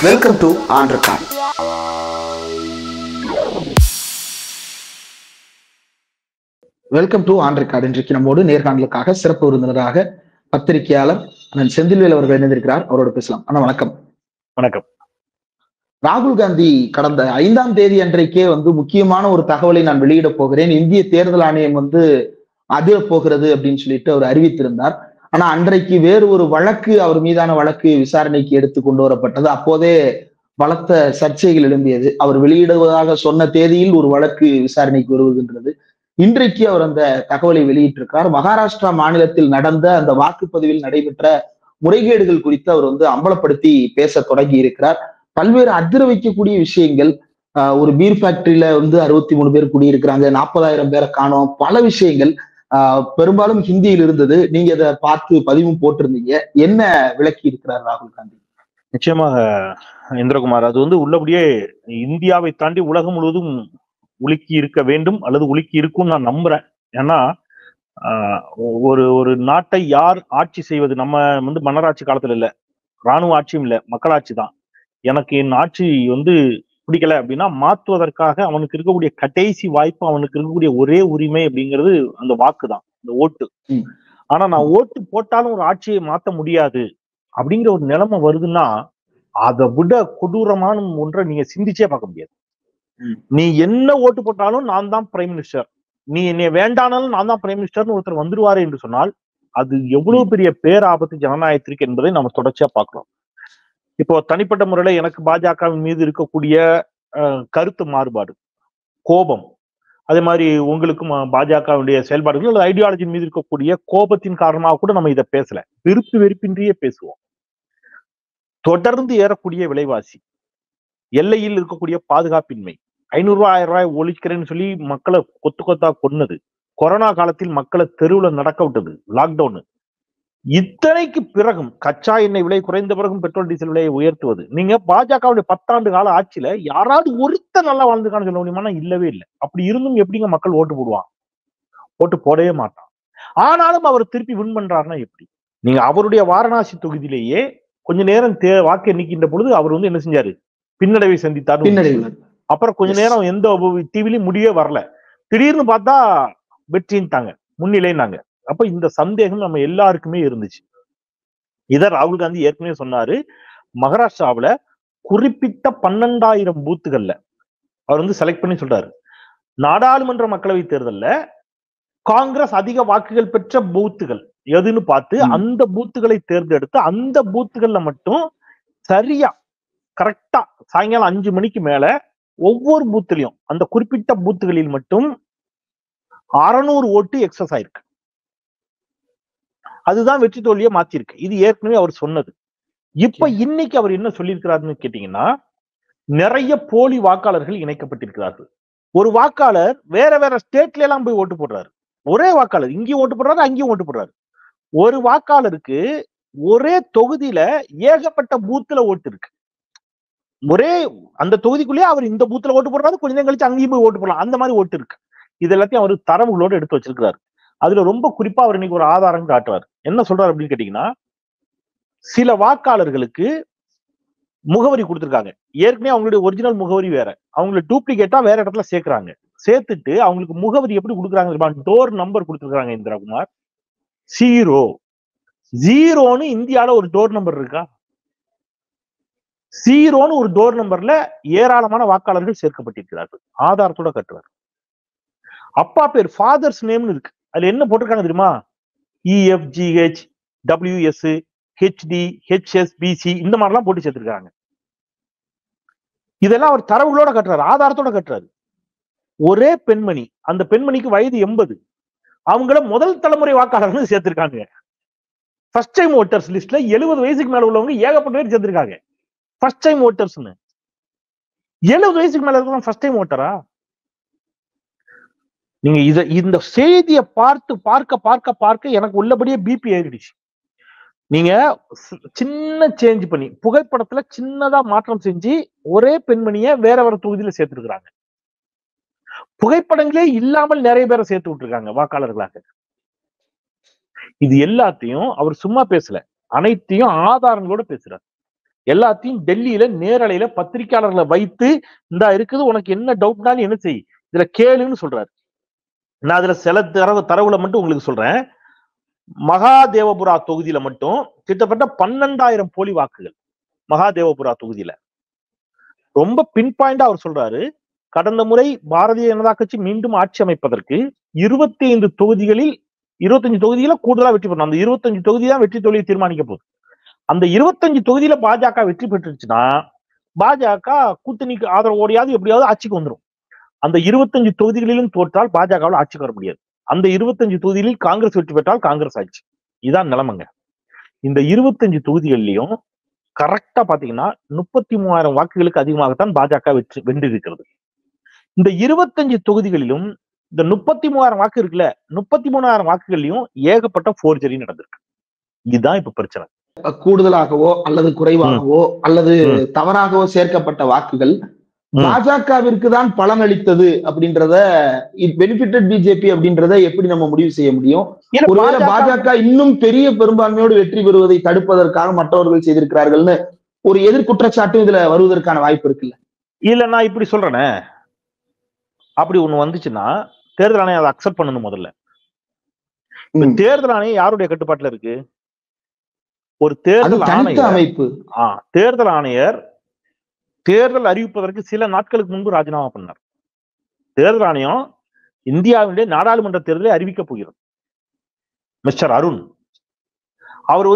Welcome to ஆண்ட்ரகான். Welcome to ஆண்ட்ரகான். இன்றைக்கு நம்மோடு நேர்காணலுக்காக சிறப்பு விருந்தினராக பத்திரிகையாளர் அண்ணன் செந்தில்வேல் அவர்கள் இணைந்திருக்கிறார். அவரோட பேசலாம். அண்ணா வணக்கம். வணக்கம். ராகுல் காந்தி கடந்த 5ஆம் தேதி அன்றைக்கே முக்கியமான ஒரு தகவலை நான் வெளியிட போகிறேன், இந்திய தேர்தல் ஆணையம் அதிர போகிறது அப்படின்னு சொல்லிட்டு அவர் அறிவித்திருந்தார். ஆனா அன்றைக்கு வேறு ஒரு வழக்கு அவர் மீதான வழக்கு விசாரணைக்கு எடுத்து கொண்டு வரப்பட்டது. அப்போதே பலத்த சர்ச்சைகள் எழும்பியது. அவர் வெளியிடுவதாக சொன்ன தேதியில் ஒரு வழக்கு விசாரணைக்கு வருவதுன்றது. இன்றைக்கு அவர் அந்த தகவலை வெளியிட்டிருக்கிறார். மகாராஷ்டிரா மாநிலத்தில் நடந்த அந்த வாக்குப்பதிவில் நடைபெற்ற முறைகேடுகள் குறித்து அவர் அம்பலப்படுத்தி பேச தொடங்கி இருக்கிறார். பல்வேறு அதிர வைக்கக்கூடிய விஷயங்கள், ஒரு பீர் ஃபேக்டரியில 63 பேர் குடியிருக்கிறாங்க, 40,000 பேரை காணோம், பல விஷயங்கள் பெரும்பாலும் ஹிந்தியில் இருந்தது. நீங்க அதை பார்த்து பதிவும் போட்டிருந்தீங்க. என்ன விளக்கி இருக்கிறார் ராகுல் காந்தி? நிச்சயமாக இந்திரகுமார், அது உள்ளபடியே இந்தியாவை தாண்டி உலகம் முழுவதும் உலுக்கி இருக்க வேண்டும் அல்லது உலுக்கி இருக்கும் நான் நம்புறேன். ஏன்னா ஒரு ஒரு நாட்டை யார் ஆட்சி செய்வது, நம்ம மன்னராட்சி காலத்துல இல்ல, இராணுவ ஆட்சியும் இல்ல, மக்களாட்சி தான். எனக்கு என் ஆட்சி பிடிக்கல அப்படின்னா மாற்றுவதற்காக அவனுக்கு இருக்கக்கூடிய கடைசி வாய்ப்பு, அவனுக்கு இருக்கக்கூடிய ஒரே உரிமை அப்படிங்கிறது அந்த வாக்கு தான், இந்த ஓட்டு. ஆனா நான் ஓட்டு போட்டாலும் ஒரு ஆட்சியை மாற்ற முடியாது அப்படிங்கிற ஒரு நிலைமை வருதுன்னா அதை விட கொடூரமான ஒன்றை நீங்க சிந்திச்சே பார்க்க முடியாது. நீ என்ன ஓட்டு போட்டாலும் நான் தான் பிரைம் மினிஸ்டர், நீ என்னை வேண்டானாலும் நான் தான் பிரைம் மினிஸ்டர்னு ஒருத்தர் வந்துருவாரு என்று சொன்னால் அது எவ்வளவு பெரிய பேராபத்து ஜனநாயகத்திற்கு என்பதை நம்ம தொடர்ச்சியா பார்க்கிறோம். இப்போ தனிப்பட்ட முறையில எனக்கு பாஜகவின் மீது இருக்கக்கூடிய கருத்து மாறுபாடு, கோபம், அதே மாதிரி உங்களுக்கும் பாஜகவுடைய செயல்பாடுகள் அல்லது ஐடியாலஜி மீது இருக்கக்கூடிய கோபத்தின் காரணமாக கூட நம்ம இதை பேசல, விருப்பு வெறுப்பின்றியே பேசுவோம். தொடர்ந்து ஏறக்கூடிய விலைவாசி, எல்லையில் இருக்கக்கூடிய பாதுகாப்பின்மை, 500 ரூபாய் 1000 ரூபாய் ஒழிக்கிறேன்னு சொல்லி மக்களை கொத்து கொத்தா கொன்னது, கொரோனா காலத்தில் மக்களை தெருவில் நடக்க விட்டது, லாக்டவுன், இத்தனைக்கு பிறகும் கச்சா எண்ணெய் விலை குறைந்த பிறகும் பெட்ரோல் டீசல் விலையை உயர்த்துவது. நீங்க பாஜகவுடைய 10 ஆண்டு கால ஆட்சியில யாராவது ஒருத்த நல்லா வாழ்ந்துக்கான்னு சொல்ல முடியுமா? இல்லவே இல்லை. அப்படி இருந்தும் எப்படிங்க மக்கள் ஓட்டு போடுவான்? ஓட்டு போடவே மாட்டான். ஆனாலும் அவர் திருப்பி வின் பண்றாருன்னா எப்படி? நீங்க அவருடைய வாரணாசி தொகுதியிலேயே கொஞ்ச நேரம் வாக்கு எண்ணிக்கின்ற பொழுது அவர் என்ன செஞ்சாரு? பின்னடைவை சந்தித்தார். அப்புறம் கொஞ்ச நேரம் எந்த டிவிலையும் முடிவே வரல, திடீர்னு பார்த்தா வெற்றின்ட்டாங்க, முன்னிலைன்னாங்க. அப்ப இந்த சந்தேகம் நம்ம எல்லாருக்குமே இருந்துச்சு. இதை ராகுல் காந்தி ஏற்கனவே சொன்னாரு. மகாராஷ்டிராவில குறிப்பிட்ட 12,000 பூத்துகள்ல அவர் செலக்ட் பண்ணி சொல்றாரு, நாடாளுமன்ற மக்களவை தேர்தல்ல காங்கிரஸ் அதிக வாக்குகள் பெற்ற பூத்துகள் எதுன்னு பார்த்து அந்த பூத்துகளை தேர்ந்தெடுத்து அந்த பூத்துகள்ல மட்டும் சரியா கரெக்டா சாயங்காலம் 5 மணிக்கு மேல ஒவ்வொரு பூத்துலயும் அந்த குறிப்பிட்ட பூத்துகளில் மட்டும் 600 ஓட்டு எக்ஸஸ் ஆயிருக்கு. அதுதான் வெற்றி தோல்வியை மாத்திருக்கு. இது ஏற்கனவே அவர் சொன்னது. இப்ப இன்னைக்கு அவர் என்ன சொல்லியிருக்கிறாருன்னு கேட்டீங்கன்னா, நிறைய போலி வாக்காளர்கள் இணைக்கப்பட்டிருக்கிறார்கள். ஒரு வாக்காளர் வேற வேற ஸ்டேட்ல எல்லாம் போய் ஓட்டு போடுறாரு. ஒரே வாக்காளர் இங்கேயும் ஓட்டு போடுறாரு, அங்கேயும் ஓட்டு போடுறாரு. ஒரு வாக்காளருக்கு ஒரே தொகுதியில ஏகப்பட்ட பூத்துல ஓட்டு இருக்கு. ஒரே அந்த தொகுதிக்குள்ளேயே அவர் இந்த பூத்துல ஓட்டு போடுறாரு, கொஞ்ச நேரம் கழிச்சு அங்கேயும் போய் ஓட்டு போடலாம், அந்த மாதிரி ஓட்டு இருக்கு. இது எல்லாத்தையும் அவர் தரவுகளோடு எடுத்து வச்சிருக்கிறாரு. அதுல ரொம்ப குறிப்பா அவர் இன்னைக்கு ஒரு ஆதாரம் காட்டுவார். என்ன சொல்றாரு அப்படின்னு கேட்டீங்கன்னா, சில வாக்காளர்களுக்கு முகவரி கொடுத்திருக்காங்க. ஏற்கனவே அவங்களுடைய ஒரிஜினல் முகவரி வேற, அவங்களை டூப்ளிகேட்டா வேற இடத்துல சேர்க்கிறாங்க. சேர்த்துட்டு அவங்களுக்கு முகவரி எப்படி கொடுக்குறாங்க? டோர் நம்பர் கொடுத்திருக்காங்க. இந்திரகுமார் 0 இந்தியால ஒரு டோர் நம்பர் இருக்கா? 0 ஒரு டோர் நம்பர்ல ஏராளமான வாக்காளர்கள் சேர்க்கப்பட்டிருக்கிறார்கள். ஆதாரத்தோட கட்டுவார். அப்பா பேர் ஃபாதர்ஸ் நேம்னு இருக்கு. அதுல என்ன போட்டிருக்காங்க தெரியுமா? EFGH WS HD HSBC இந்த மாதிரிலாம் போட்டு சேர்த்திருக்காங்க. இதெல்லாம் அவர் தரவுகளோட கட்டுறாரு, ஆதாரத்தோட கட்டுறாரு. ஒரே பெண்மணி, அந்த பெண்மணிக்கு வயது 80, அவங்கள முதல் தலைமுறை வாக்காளர்கள் சேர்த்திருக்காங்க. ஃபர்ஸ்ட் டைம் ஓட்டர்ஸ் லிஸ்ட்ல 70 வயசுக்கு மேல உள்ளவங்க ஏகப்பட்ட பேர் சேர்த்திருக்காங்க. ஃபர்ஸ்ட் டைம் ஓட்டர்ஸ்னு 70 வயசுக்கு மேல இருக்கிறவங்க ஃபர்ஸ்ட் டைம் ஓட்டரா? நீங்க இந்த செய்தியை பார்க்க எனக்கு உள்ளபடியே பிபி ஏறிடுச்சு. நீங்க சின்ன சேஞ்ச் பண்ணி புகைப்படத்துல சின்னதா மாற்றம் செஞ்சு ஒரே பெண்மணிய வேற வேற தொகுதியில சேர்த்துருக்காங்க. புகைப்படங்களே இல்லாமல் நிறைய பேரை சேர்த்து விட்டுருக்காங்க வாக்காளர்களாக. இது எல்லாத்தையும் அவர் சும்மா பேசல, அனைத்தையும் ஆதாரங்களோட பேசுறார். எல்லாத்தையும் டெல்லியில நேரலையில பத்திரிகையாளர்களை வைத்து இந்தா இருக்குது, உனக்கு என்ன டவுட்னாலும் என்ன செய், இதுல கேளுன்னு சொல்றாரு. நான் அதுல சில தரவுல மட்டும் உங்களுக்கு சொல்றேன். மகாதேவபுரா தொகுதியில மட்டும் கிட்டத்தட்ட 12,000 போலி வாக்குகள். மகாதேவபுரா தொகுதியில ரொம்ப பின் பாயிண்டா அவர் சொல்றாரு, கடந்த முறை பாரதிய ஜனதா கட்சி மீண்டும் ஆட்சி அமைப்பதற்கு 25 தொகுதிகளில் 25 தொகுதியில கூடுதலா வெற்றி பெறணும். அந்த 25 தொகுதி தான் வெற்றி தோல்வியை தீர்மானிக்க போகுது. அந்த 25 தொகுதியில பாஜக வெற்றி பெற்றுச்சுன்னா பாஜக கூட்டணிக்கு ஆதரவோடையாவது எப்படியாவது ஆட்சிக்கு வந்துடும். அந்த 25 தொகுதிகளிலும் தோற்றால் பாஜகவில் ஆட்சிக்கு வர முடியாது. அந்த 25 தொகுதிகளில் காங்கிரஸ் வெற்றி பெற்றால் காங்கிரஸ் ஆட்சி. இதான் நிலைமைங்க. இந்த 25 தொகுதிகளிலையும் கரெக்டா பாத்தீங்கன்னா 33,000 வாக்குகளுக்கு அதிகமாகத்தான் பாஜக வென்று இருக்கிறது. இந்த 25 தொகுதிகளிலும் இந்த 33,000 வாக்கு இருக்குல்ல, 33,000 வாக்குகள்லயும் ஏகப்பட்ட போர்ஜரி நடந்திருக்கு. இதுதான் இப்ப பிரச்சனை. கூடுதலாகவோ அல்லது குறைவாகவோ அல்லது தவறாகவோ சேர்க்கப்பட்ட வாக்குகள் பாஜகவிற்கு தான் பலன் அளித்தது அப்படின்றத, பெனிஃபிட்டட் பிஜேபி அப்படின்றத எப்படி நம்ம முடிவு செய்ய முடியும்? ஒருவேளை பாஜக இன்னும் பெரிய பெரும்பான்மையோடு வெற்றி பெறுவதை தடுப்பதற்காக மற்றவர்கள் செய்திருக்கிறார்கள்னு ஒரு எதிர்குற்றச்சாட்டும் இதுல வருவதற்கான வாய்ப்பு இருக்குல்ல? இல்ல, நான் இப்படி சொல்றேனே, அப்படி ஒண்ணு வந்துச்சுன்னா தேர்தல் ஆணையம் அதை அக்செப்ட் பண்ணணும். முதல்ல தேர்தல் ஆணையம் யாருடைய கட்டுப்பாட்டுல இருக்கு? ஒரு தேர்தல் அமைப்பு. தேர்தல் ஆணையர் தேர்தல் அறிவிப்பதற்கு சில நாட்களுக்கு முன்பு ராஜினாமா பண்ணார். தேர்தல் ஆணையம் இந்தியாவுடைய நாடாளுமன்ற தேர்தலை அறிவிக்க போகிறது. மிஸ்டர் அருண் அவர்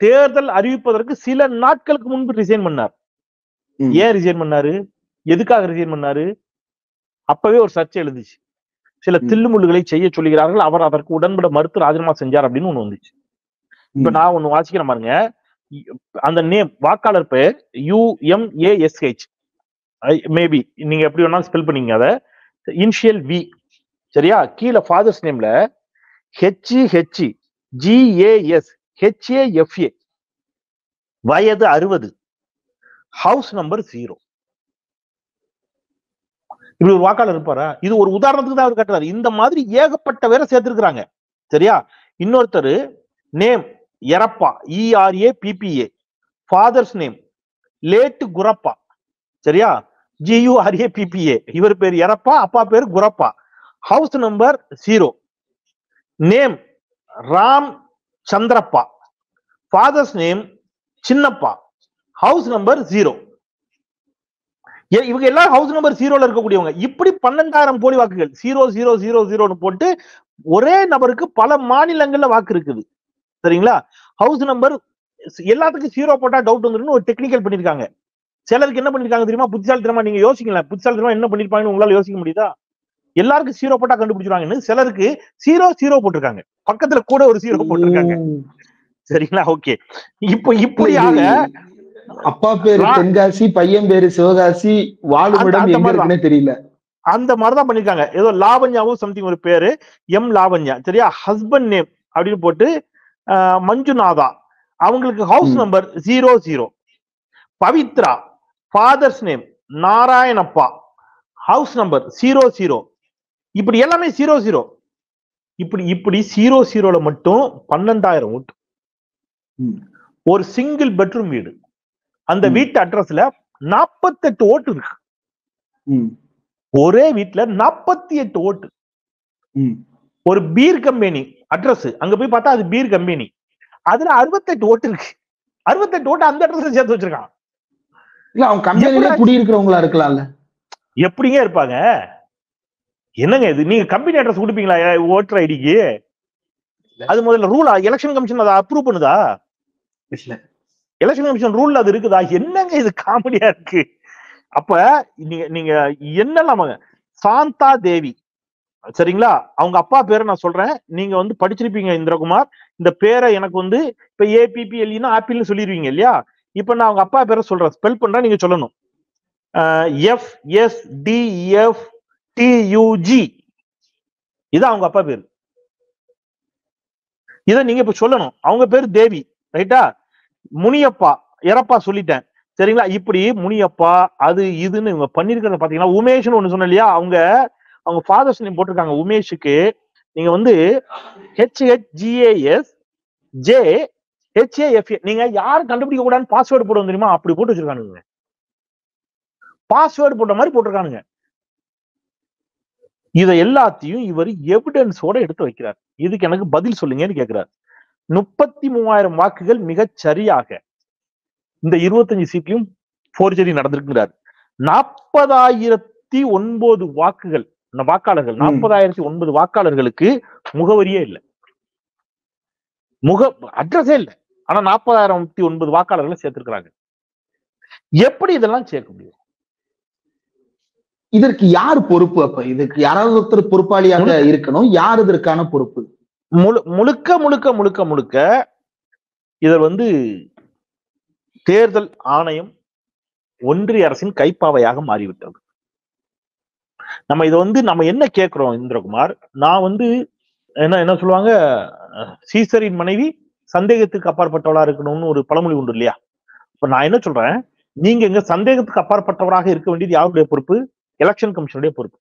தேர்தல் அறிவிப்பதற்கு சில நாட்களுக்கு முன்பு ரிசைன் பண்ணார். ஏன் ரிசைன் பண்ணாரு? எதுக்காக ரிசைன் பண்ணாரு? அப்பவே ஒரு சர்ச்சை எழுந்துச்சு. சில தில்லுமுள்ளுகளை செய்ய சொல்லுகிறார்கள், அவர் அதற்கு உடன்பட மறுத்து ராஜினாமா செஞ்சார் அப்படின்னு ஒண்ணு வந்துச்சு. இப்ப நான் ஒண்ணு வாசிக்கிறேன் பாருங்க. அந்த நேம், வாக்காளர் பெயர் UMASH, மேபி நீங்க எப்படி வேணாலும் ஸ்பெல் பண்ணீங்க, அத இனிஷியல் V, சரியா? கீழே ஃபாதர்ஸ் நேம்ல HHGASHAFA, வயது 60, ஹவுஸ் நம்பர் 0. இப்படி ஒரு வாக்காளர் இருப்பாரா? இது ஒரு உதாரணத்துக்கு தான் அவர் கட்டுறாரு. இந்த மாதிரி ஏகப்பட்ட பேரை சேர்த்திருக்கிறாங்க, சரியா? இன்னொருத்தர் name Erappa, ERAPPA, father's name late Gurappa, சரியா? GURAPPA, இவர் பேர் எரப்பா, அப்பா பேர் Gurappa, house number 0. Name Ram Chandrappa, father's name Chinnappa, house number 0. இவங்க எல்லாம் ஹவுஸ் நம்பர் 0ல இருக்கக்கூடியவங்க. இப்படி 12,000 போலி வாக்குகள் 0000 போட்டு ஒரே நபருக்கு பல மாநிலங்கள்ல வாக்கு இருக்குது, சரிங்களா? ஹவுஸ் நம்பர் எல்லாத்துக்கும் 0 போட்டா டவுட் வந்துருன்னு ஒரு டெக்னிக்கல் பண்ணிருக்காங்க. சிலருக்கு என்ன பண்ணிருக்காங்க தெரியுமா? புத்திசாலித்தனமா, நீங்க யோசிக்கல, புத்திசாலித்தனமா என்ன பண்ணிருப்பாங்கன்னு உங்களால யோசிக்க முடியுதா? எல்லாருக்கும் 0 போட்டா கண்டுபிடிச்சிருவாங்கன்னு சிலருக்கு 0 போட்டிருக்காங்க, பக்கத்துல கூட ஒரு 0 போட்டிருக்காங்க, சரிங்களா? ஓகே, இப்போ இப்படியாக அப்பா பேரு தென்காசி, பையன் பேரு சிவகாசி, வாழுமிடம் எங்க இருக்குன்னு தெரியல, அந்த மாதிரிதான் பண்ணிருக்காங்க. ஏதோ லாவண்யாவும் சம்திங் ஒரு பேரு, M லாவண்யா, சரியா? ஹஸ்பண்ட் நேம் அப்படின்னு போட்டு மஞ்சுநாதா, அவங்களுக்கு house number 00. Pavithra, father's name Narayanappa, house number 00. இப்படி எல்லாமே 00. இப்படி 00ல மட்டும் 12,000 ஓட்டு. ஒரு சிங்கிள் பெட்ரூம் வீடு, அந்த வீட்டு அட்ரஸ்ல 48 ஓட்டு இருக்கு. ஒரே வீட்டுல 48 ஓட்டு. ஒரு பீர் கம்பெனி அட்ரஸ், அங்க போய் பார்த்தா அது பீர் கம்பெனி, அதுல 68 ஓட்டு இருக்கு. 68 ஓட்டு அந்த அட்ரஸ்ல சேர்த்து வச்சிருக்கான். இல்ல, அவங்க கம்பெனிலே குடியிருக்கிறவங்களா இருக்கலாம்ல? எப்படிங்க இருப்பாங்க? என்னங்க இது? நீங்க கம்பெனி அட்ரஸ் கொடுப்பீங்களா ஓட்டர் ஐடிக்கு? அது முதல்ல ரூலா? எலெக்ஷன் கமிஷன் அதை அப்ரூவ் பண்ணுதா? இல்ல, எலெக்ஷன் கமிஷன் ரூல்ல அது இருக்குதா? என்னங்க இது காமெடியா இருக்கு. அப்ப நீங்க என்னெல்லாம் சாந்தா தேவி, சரிங்களா? அவங்க அப்பா பேரை நான் சொல்றேன், நீங்க படிச்சிருப்பீங்க இந்திரகுமார். இந்த பேரை எனக்கு இப்ப APPLEன்னா ஆப்பிள்னு சொல்லிருவீங்க இல்லையா? இப்ப நான் அவங்க அப்பா பேரை சொல்றேன், ஸ்பெல் பண்றேன், நீங்க சொல்லணும். FSDFTUG, இதான் அவங்க அப்பா பேரு. இத நீங்க இப்ப சொல்லணும். அவங்க பேரு தேவி, ரைட்டா? முனியப்பா, எரப்பா சொல்லிட்டேன், சரிங்களா? இப்படி முனியப்பா அது இதுன்னு இவங்க பண்ணிருக்கிறத பாத்தீங்கன்னா, உமேஷ்னு ஒண்ணு சொன்ன இல்லையா? அவங்க ஃபாதர்ஸ் நேம் போட்டிருக்காங்க உமேஷுக்கு. நீங்க HHGASJAFA HAFA. நீங்க யாரும் கண்டுபிடிக்க கூடாதுன்னு பாஸ்வேர்டு போடுவோம் தெரியுமா? அப்படி போட்டு வச்சிருக்கானுங்க. பாஸ்வேர்டு போட்ட மாதிரி போட்டிருக்கானுங்க. இதை எல்லாத்தையும் இவர் எவிடன்ஸோட எடுத்து வைக்கிறார். இதுக்கு எனக்கு பதில் சொல்லுங்கன்னு கேட்கிறார். 33,000 வாக்குகள் மிகச் சரியாக இந்த 25 சீட்லயும் போர்ஜரி நடந்திருக்கிறார். 40,009 வாக்குகள் வாக்காளர்கள் 40,009 வாக்காளர்களுக்கு முகவரியே இல்லை, அட்ரஸே இல்லை. ஆனா 40,009 வாக்காளர்களை சேர்த்திருக்கிறாங்க. எப்படி இதெல்லாம் சேர்க்க முடியும்? இதற்கு யார் பொறுப்பு? அப்ப இதுக்கு யாராவது ஒருத்தர் பொறுப்பாளியாக இருக்கணும். யார் இதற்கான பொறுப்பு? முழுக்க முழுக்க முழுக்க முழுக்க இதில் தேர்தல் ஆணையம் ஒன்றிய அரசின் கைப்பாவையாக மாறிவிட்டது. நம்ம இதை நம்ம என்ன கேட்கிறோம் இந்திரகுமார்? நான் என்ன சொல்லுவாங்க, சீசரின் மனைவி சந்தேகத்துக்கு அப்பாற்பட்டவளா இருக்கணும்னு ஒரு பழமொழி உண்டு இல்லையா? இப்ப நான் என்ன சொல்றேன், நீங்க இங்க சந்தேகத்துக்கு அப்பாற்பட்டவராக இருக்க வேண்டியது யாருடைய பொறுப்பு? எலெக்ஷன் கமிஷனுடைய பொறுப்பு.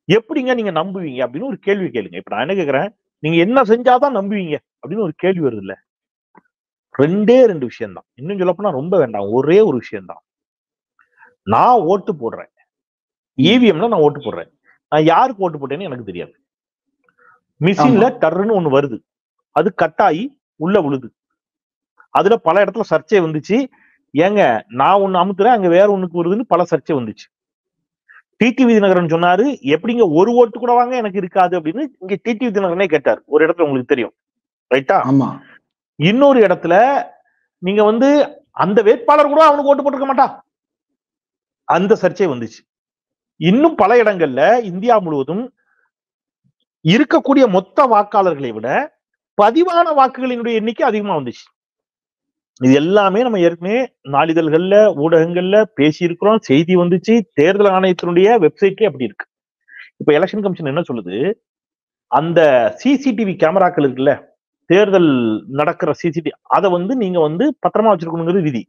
எப்படிங்க நீங்க நம்புவீங்க அப்படின்னு ஒரு கேள்வி கேளுங்க. இப்ப நான் என்ன கேட்கிறேன், நீங்க என்ன செஞ்சாதான் நம்புவீங்க அப்படின்னு ஒரு கேள்வி வருது இல்ல? 2 விஷயம் தான். இன்னும் சொல்ல போனா ரொம்ப வேண்டாம், ஒரே ஒரு விஷயம் தான். நான் ஓட்டு போடுறேன், இவிஎம்ல நான் ஓட்டு போடுறேன். நான் யாருக்கு ஓட்டு போட்டேன்னு எனக்கு தெரியாது. மிஷின்ல டர்ன்னு ஒண்ணு வருது, அது கட்டாயி உள்ள விழுது. அதுல பல இடத்துல சர்ச்சை வந்துச்சு. ஏங்க நான் ஒண்ணு அமுத்துறேன், அங்க வேற ஒண்ணுக்கு வருதுன்னு பல சர்ச்சை வந்துச்சு. டிடிவி தினகரன் சொன்னாரு, எப்படிங்க ஒரு ஓட்டு கூட வாங்க எனக்கு இருக்காது அப்படின்னு இங்க டிடிவி தினகரனே கேட்டார் ஒரு இடத்துல, உங்களுக்கு தெரியும் ரைட்டா? இன்னொரு இடத்துல நீங்க அந்த வேட்பாளர் கூட அவனுக்கு ஓட்டு போட்டிருக்க மாட்டா, அந்த சர்ச்சை வந்துச்சு. இன்னும் பல இடங்கள்ல இந்தியா முழுவதும் இருக்கக்கூடிய மொத்த வாக்காளர்களை விட பதிவான வாக்குகளினுடைய எண்ணிக்கை அதிகமா வந்துச்சு. இது எல்லாமே நம்ம ஏற்கனவே நாளிதழ்கள்ல ஊடகங்கள்ல பேசி இருக்கிறோம், செய்தி வந்துச்சு. தேர்தல் ஆணையத்தினுடைய வெப்சைட்லயே அப்படி இருக்கு. இப்ப எலெக்ஷன் கமிஷன் என்ன சொல்லுது, அந்த சிசிடிவி கேமராக்கள் இருக்குல்ல, தேர்தல் நடக்கிற சிசிடிவி, அதை நீங்க பத்திரமா வச்சிருக்கணுங்கிறது விதி.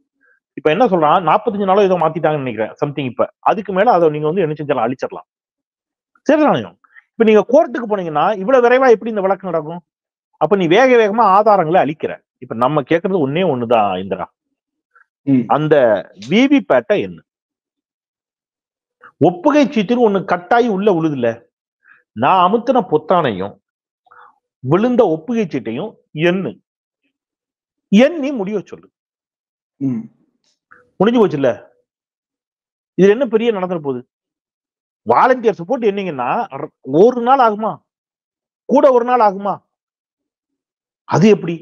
இப்ப என்ன சொல்றான், 45 நாளோ ஏதோ மாத்திட்டாங்கன்னு நினைக்கிறேன் சம்திங். இப்ப அதுக்கு மேல அதை நீங்க என்ன செஞ்சாலும் அழிச்சிடலாம். தேர்தல் ஆணையம் இப்ப நீங்க கோர்ட்டுக்கு போனீங்கன்னா இவ்வளவு விரைவா எப்படி இந்த வழக்கு நடக்கும்? அப்ப நீ வேக வேகமா ஆதாரங்களை அழிக்கிற. இப்ப நம்ம கேட்கறது ஒன்னே ஒண்ணுதான் இந்திரா, அந்த விவிபேட்டை என்ன ஒப்புகை சீட்டுன்னு ஒண்ணு கட்டாயி உள்ள விழுதுல, நான் அமுத்தின பொத்தானையும் விழுந்த ஒப்புகை சீட்டையும் எண்ணி முடிய சொல்லு. முடிஞ்சு போச்சு இல்ல? இது என்ன பெரிய நடந்துற போகுது? வாலண்டியர் சப்போர்ட் என்னீங்கன்னா ஒரு நாள் ஆகுமா, கூட ஒரு நாள் ஆகுமா? அது எப்படி?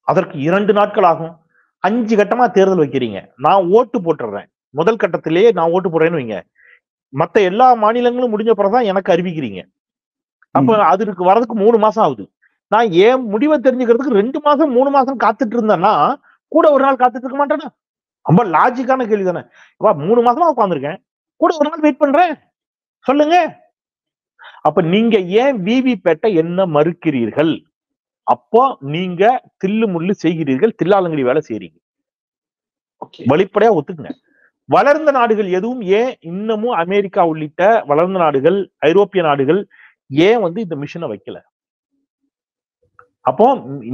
அதற்கு 2 நாட்கள் ஆகும். 5 கட்டமா தேர்தல் வைக்கிறீங்க. நான் ஓட்டு போட்டுறேன், முதல் கட்டத்திலேயே நான் ஓட்டு போடுறேன்னு வைங்க, மத்த எல்லா மாநிலங்களும் முடிஞ்ச பிறகுதான் எனக்கு அறிவிக்கிறீங்க. அப்ப அதுக்கு வரதுக்கு 3 மாசம் ஆகுது. நான் ஏன் முடிவை தெரிஞ்சுக்கிறதுக்கு 2 மாசம் 3 மாசம் காத்துட்டு இருந்தேன்னா கூட ஒரு நாள் காத்துட்டு இருக்க மாட்டேன்னா? ரொம்ப லாஜிக்கான கேள்வி தானே. 3 மாசமா உட்காந்துருக்கேன், கூட ஒரு நாள் வெயிட் பண்றேன், சொல்லுங்க. அப்ப நீங்க ஏன் விவிபேட்டை என்ன மறுக்கிறீர்கள்? அப்போ நீங்க தில்லு முள்ளு செய்கிறீர்கள், தில்லாலங்கடி வேலை செய்றீங்க. வெளிப்படையா ஒத்துக்குங்க. வளர்ந்த நாடுகள் எதுவும் ஏன் இன்னமும் அமெரிக்கா உள்ளிட்ட வளர்ந்த நாடுகள், ஐரோப்பிய நாடுகள் ஏன் இந்த மிஷினை வைக்கல? அப்போ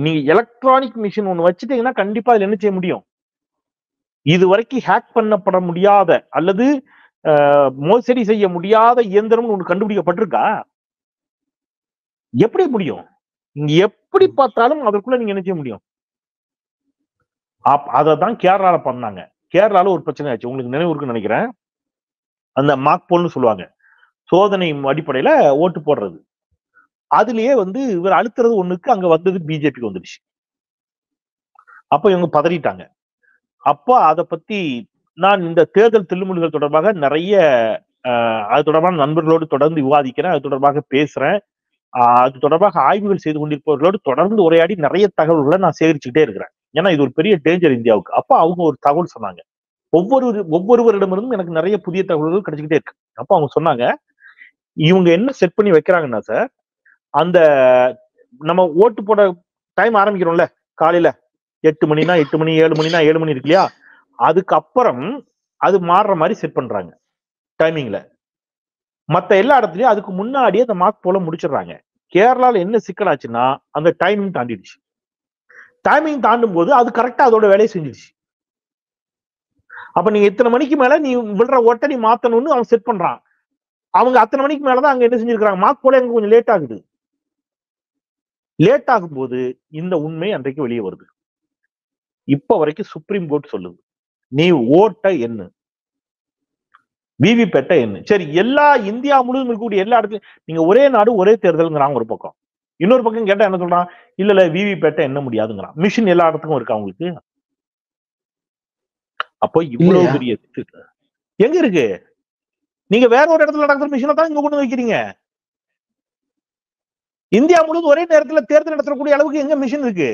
நீங்க எலக்ட்ரானிக் மிஷின் ஒண்ணு வச்சுட்டீங்கன்னா கண்டிப்பா அதுல என்ன செய்ய முடியும்? இதுவரைக்கும் ஹேக் பண்ணப்பட முடியாத அல்லது மோசடி செய்ய முடியாத இயந்திரம் ஒண்ணு கண்டுபிடிக்கப்பட்டிருக்கா? எப்படி முடியும்? நீங்க எப்படி பார்த்தாலும் அதற்குள்ள நீங்க என்ன செய்ய முடியும்? அததான் கேரளால பண்ணாங்க. கேரளால ஒரு பிரச்சனை ஆச்சு, உங்களுக்கு நினைவு இருக்குன்னு நினைக்கிறேன். அந்த மார்க் போல்னு சொல்லுவாங்க, சோதனை அடிப்படையில ஓட்டு போடுறது. அதுலயே இவர் அழுத்துறது ஒண்ணுக்கு அங்க வந்தது பிஜேபிக்கு வந்துடுச்சு. அப்ப இவங்க பதறிட்டாங்க. அப்ப அதை பத்தி நான் இந்த தேர்தல் தில்லுமுல்கள் தொடர்பாக நிறைய அது தொடர்பான நண்பர்களோடு தொடர்ந்து விவாதிக்கிறேன், அது தொடர்பாக பேசுறேன், அது தொடர்பாக ஆய்வுகள் செய்து கொண்டிருப்பவர்களோடு தொடர்ந்து உரையாடி நிறைய தகவல்களை நான் சேகரிச்சுக்கிட்டே இருக்கிறேன். ஏன்னா இது ஒரு பெரிய டேஞ்சர் இந்தியாவுக்கு. அப்ப அவங்க ஒரு தகவல் சொன்னாங்க, ஒவ்வொருவரிடமிருந்தும் எனக்கு நிறைய புதிய தகவல்கள் கிடைச்சுக்கிட்டே இருக்கு. அப்ப அவங்க சொன்னாங்க, இவங்க என்ன செட் பண்ணி வைக்கிறாங்கன்னா சார், அந்த நம்ம ஓட்டு போட டைம் ஆரம்பிக்கிறோம்ல, காலையில 8 மணினா 8 மணி, 7 மணினா 7 மணி இருக்கு இல்லையா, அதுக்கப்புறம் அது மாறுற மாதிரி செட் பண்றாங்க டைமிங்ல. மத்த எல்லா இடத்துலயும் அதுக்கு முன்னாடியே அந்த மார்க் போல முடிச்சிடுறாங்க. கேரளால என்ன சிக்கலாச்சுன்னா அந்த டைமிங் தாண்டிடுச்சு. டைமிங் தாண்டும் போது அது கரெக்டா அதோட வேலையை செஞ்சிருச்சு. அப்ப நீங்க இத்தனை மணிக்கு மேல நீ விடுற ஓட்ட நீ மாத்தணும்னு அவன் செட் பண்றான். அவங்க அத்தனை மணிக்கு மேலதான் அங்க என்ன செஞ்சிருக்காங்க, மார்க் போல எங்க கொஞ்சம் லேட் ஆகுது. லேட் ஆகும் போது இந்த உண்மை அன்றைக்கு வெளியே வருது. இப்ப வரைக்கும் சுப்ரீம் கோர்ட் சொல்லுது, நீ ஓட்ட என்ன, விவிபேட்டை என்ன. சரி, எல்லா இந்தியா முழுவதும் இருக்கக்கூடிய எல்லா இடத்துலயும் நீங்க ஒரே நாடு ஒரே தேர்தல்ங்கிறாங்க ஒரு பக்கம். இன்னொரு பக்கம் கேட்டா என்ன சொல்றான், இல்ல விவிபேட்டை என்ன முடியாதுங்கிறான். மிஷின் எல்லா இடத்துக்கும் இருக்கா உங்களுக்கு? அப்போ இவ்வளவு பெரிய எங்க இருக்கு? நீங்க வேற ஒரு இடத்துல நடக்கிற மிஷினை தான் இங்க கொண்டு வைக்கிறீங்க. இந்தியா முழுவதும் ஒரே நேரத்தில் தேர்தல் நடத்தக்கூடிய அளவுக்கு எங்க மிஷின் இருக்கு?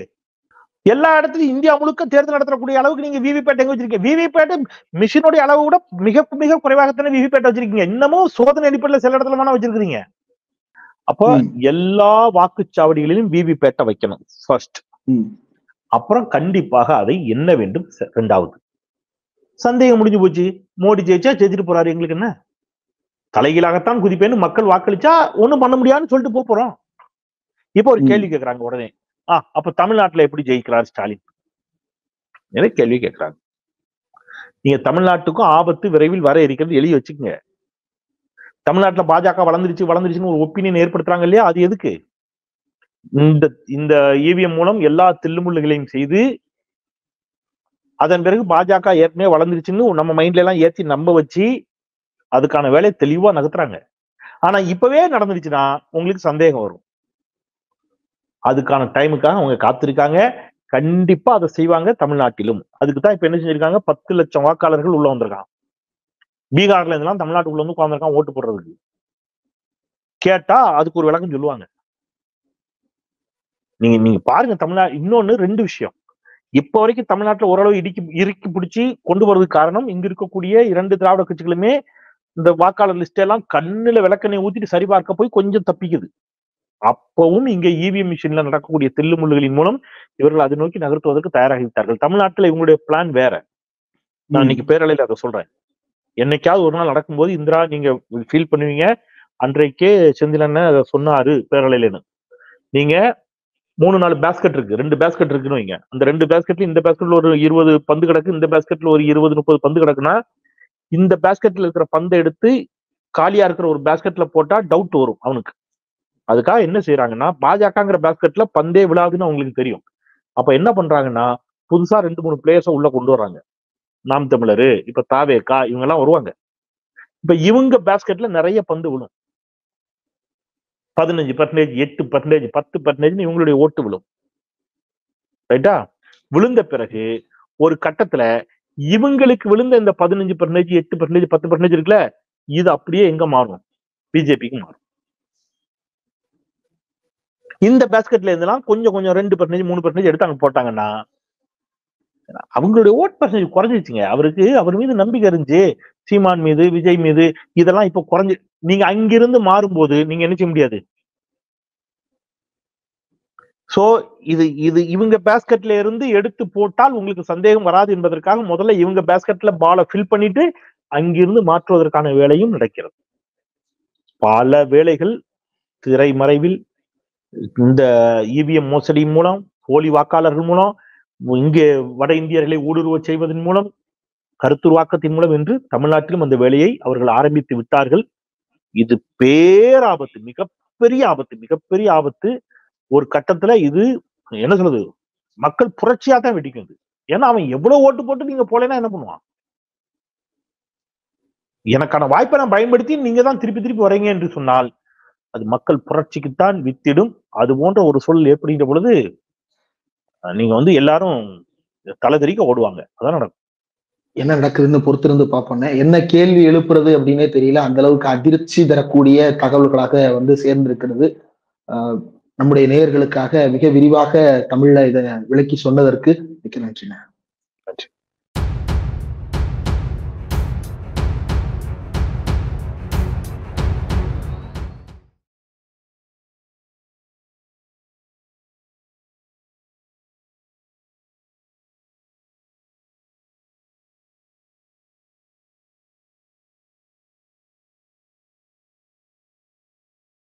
எல்லா இடத்துலயும் இந்தியா முழுக்க தேர்தல் நடத்தக்கூடிய அளவுக்கு நீங்க விவிபேட் எங்க வச்சிருக்கீங்க? விவிபேட் மிஷினுடைய அளவு கூட மிக மிக குறைவாகத்தானே விவிபேட் வச்சிருக்கீங்க. இன்னமும் சோதனை அடிப்படையில் சில இடத்துல வேணா வச்சிருக்கீங்க. அப்போ எல்லா வாக்குச்சாவடிகளிலும் விவிபேட்டை வைக்கணும் ஃபர்ஸ்ட். அப்புறம் கண்டிப்பாக அதை என்ன வேண்டும் இரண்டாவது. சந்தேகம் முடிஞ்சு போச்சு. மோடி ஜெயிச்சா ஜெயிச்சுட்டு போறாரு, எங்களுக்கு என்ன, தலைகீழாகத்தான் குதிப்பேன்னு மக்கள் வாக்களிச்சா ஒண்ணும் பண்ண முடியாதுன்னு சொல்லிட்டு போறோம். இப்ப ஒரு கேள்வி கேட்கறாங்க உடனே, அப்ப தமிழ்நாட்டுல எப்படி ஜெயிக்கிறார் ஸ்டாலின்? கேள்வி கேட்கிறாங்க. நீங்க தமிழ்நாட்டுக்கும் ஆபத்து விரைவில் வர இருக்கிறது எழுதி வச்சுக்கோங்க. தமிழ்நாட்டுல பாஜக வளர்ந்துருச்சுன்னு ஒரு ஒப்பீனியன் ஏற்படுத்துறாங்க இல்லையா, அது எதுக்கு? இந்த இவிஎம் மூலம் எல்லா தில்லுமுள்ளுகளையும் செய்து அதன் பிறகு பாஜக ஏற்கனவே வளர்ந்துருச்சுன்னு நம்ம மைண்ட்ல எல்லாம் ஏற்றி நம்ப வச்சு அதுக்கான வேலையை தெளிவா நகர்த்துறாங்க. ஆனா இப்பவே நடந்துருச்சுன்னா உங்களுக்கு சந்தேகம் வரும். அதுக்கான டைமுக்காக அவங்க காத்திருக்காங்க. கண்டிப்பா அதை செய்வாங்க தமிழ்நாட்டிலும். அதுக்குதான் இப்ப என்ன செஞ்சிருக்காங்க, 10 லட்சம் வாக்காளர்கள் உள்ள வந்திருக்காங்க. பீகார்ல இருந்தெல்லாம் தமிழ்நாட்டுக்குள்ள வந்து உட்கார்ந்துருக்கான் ஓட்டு போடுறதுக்கு. கேட்டா அதுக்கு ஒரு விளக்கம் சொல்லுவாங்க. நீங்க பாருங்க தமிழ்நாடு. இன்னொன்னு 2 விஷயம். இப்ப வரைக்கும் தமிழ்நாட்டுல ஓரளவு இறுக்கி பிடிச்சி கொண்டு வரதுக்கு காரணம், இங்க இருக்கக்கூடிய 2 திராவிட கட்சிகளுமே இந்த வாக்காளர் லிஸ்ட் எல்லாம் கண்ணுல விளக்கெண்ணெய் ஊத்திட்டு சரிபார்க்க போய் கொஞ்சம் தப்பிக்குது. அப்பவும் இங்க இவிஎம் மிஷின்ல நடக்கக்கூடிய தில்லுமுள்ளுகளின் மூலம் இவர்கள் அதை நோக்கி நகர்த்துவதற்கு தயாராகிவிட்டார்கள். தமிழ்நாட்டுல இவங்களுடைய பிளான் வேற. நான் இன்னைக்கு பேரலையில அதை சொல்றேன். என்னைக்காவது ஒரு நாள் நடக்கும்போது இந்திரா நீங்க ஃபீல் பண்ணுவீங்க. அன்றைக்கே செந்திலன் அதை சொன்னாரு பேரலையிலன்னு. நீங்க 3-4 பேஸ்கெட் இருக்கு, 2 பேஸ்கெட் இருக்குன்னு வைங்க. அந்த 2 பேஸ்கெட்ல இந்த பேஸ்கெட்ல ஒரு 20 பந்து கிடக்கு, இந்த பேஸ்கெட்ல ஒரு 20-30 பந்து கிடக்குன்னா இந்த பேஸ்கெட்ல இருக்கிற பந்தை எடுத்து காலியா இருக்கிற ஒரு பேஸ்கெட்ல போட்டா டவுட் வரும் அவனுக்கு. அதுக்காக என்ன செய்யறாங்கன்னா, பாஜகங்கிற பேஸ்கெட்ல பந்தே விழாதுன்னு அவங்களுக்கு தெரியும். அப்ப என்ன பண்றாங்கன்னா, புதுசா 2-3 பிளேயர்ஸ உள்ள கொண்டு வர்றாங்க. நாம் தமிழரு, இப்ப தாவேகா, இவங்க எல்லாம் வருவாங்க. இப்ப இவங்க பேஸ்கெட்ல நிறைய பந்து விழும். 15%, 8%, 10% இவங்களுடைய ஓட்டு விழும். ரைட்டா? விழுந்த பிறகு ஒரு கட்டத்துல இவங்களுக்கு விழுந்த இந்த 15%, 8%, 10% இருக்குல்ல, இது அப்படியே எங்க மாறும்? பிஜேபிக்கு மாறும். இந்த பேஸ்கெட்ல இருந்தெல்லாம் கொஞ்சம் 2%, 3% எடுத்து அங்க போட்டாங்கன்னா அவங்களுடைய ஓட் பர்சன்டேஜ் குறைஞ்சிருச்சுங்க. அவர் மீது நம்பிக்கை இருந்துச்சு, சீமான் மீது, விஜய் மீது, இதெல்லாம் இப்ப குறைஞ்சு. நீங்க அங்கிருந்து மாறும்போது நீங்க என்ன செய்ய முடியாது. சோ இது இவங்க பேஸ்கெட்ல இருந்து எடுத்து போட்டால் உங்களுக்கு சந்தேகம் வராது என்பதற்காக முதல்ல இவங்க பேஸ்கெட்ல பாலை ஃபில் பண்ணிட்டு அங்கிருந்து மாற்றுவதற்கான வேலையும் நடக்கிறது. பல வேலைகள் திரைமறைவில் இந்த இவிஎம் மோசடி மூலம், போலி வாக்காளர்கள் மூலம், இங்கே வட இந்தியர்களை ஊடுருவ செய்வதன் மூலம், கருத்துருவாக்கத்தின் மூலம் என்று தமிழ்நாட்டிலும் அந்த வேலையை அவர்கள் ஆரம்பித்து விட்டார்கள். இது பேராபத்து, மிகப்பெரிய ஆபத்து. ஒரு கட்டத்துல இது என்ன சொல்றது, மக்கள் புரட்சியா தான் வெடிக்கும். ஏன்னா அவன் எவ்வளவு ஓட்டு போட்டு நீங்க போலன்னா என்ன பண்ணுவான்? எனக்கான வாய்ப்பை நான் பயன்படுத்தி நீங்க தான் திருப்பி வரீங்க என்று சொன்னால் அது மக்கள் புரட்சிக்குத்தான் வித்திடும். அது போன்ற ஒரு சூழல் ஏற்படுகின்ற பொழுது நீங்க எல்லாரும் தலைதெறிக்க ஓடுவாங்க. அதான் நடக்கும். என்ன நடக்குதுன்னு பொறுத்திருந்து பார்ப்போம். என்ன கேள்வி எழுப்புறது அப்படின்னே தெரியல. அந்த அளவுக்கு அதிர்ச்சி தரக்கூடிய தகவல்களாக சேர்ந்திருக்கிறது. நம்முடைய நேயர்களுக்காக மிக விரிவாக தமிழ்ல இதை விளக்கி சொன்னதற்கு மிக்க நன்றிங்க.